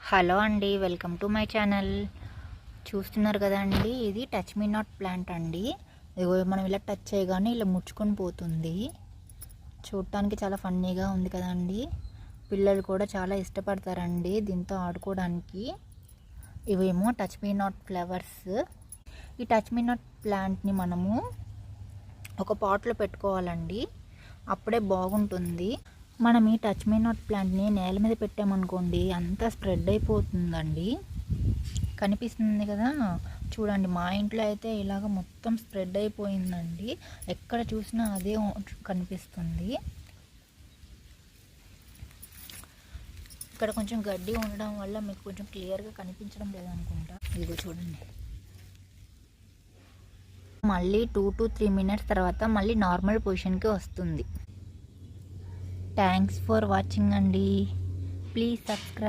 Hello అండి, welcome to my channel. చూస్తున్నారు కదా అండి, ఇది టచ్ మీ నాట్ ప్లాంట్ అండి. ఇదిగో మనం ఇలా టచ్ చేయగానే ఇలా ముచ్చుకొని పోతుంది. చూడటానికి చాలా ఫన్నీగా ఉంది కదండి. పిల్లలు కూడా చాలా ఇష్టపడతారండి దీంతో ఆడుకోవడానికి. ఇవేమో టచ్ మీ నాట్ ఫ్లవర్స్. ఈ టచ్ మీ నాట్ ప్లాంట్ని మనము ఒక పాట్లో పెట్టుకోవాలండి, అప్పుడే బాగుంటుంది. మనం ఈ టచ్ మీ నాట్ ప్లాంట్ని నేల మీద పెట్టామనుకోండి, అంతా స్ప్రెడ్ అయిపోతుందండి. కనిపిస్తుంది కదా, చూడండి. మా ఇంట్లో అయితే ఇలాగ మొత్తం స్ప్రెడ్ అయిపోయిందండి. ఎక్కడ చూసినా అదే కనిపిస్తుంది. ఇక్కడ కొంచెం గడ్డి ఉండడం వల్ల మీకు కొంచెం క్లియర్గా కనిపించడం లేదనుకుంటా. ఇదిగో చూడండి. మళ్ళీ 2 to 3 minutes తర్వాత మళ్ళీ నార్మల్ పొజిషన్కి వస్తుంది. థ్యాంక్స్ ఫర్ వాచింగ్ అండి. Please subscribe.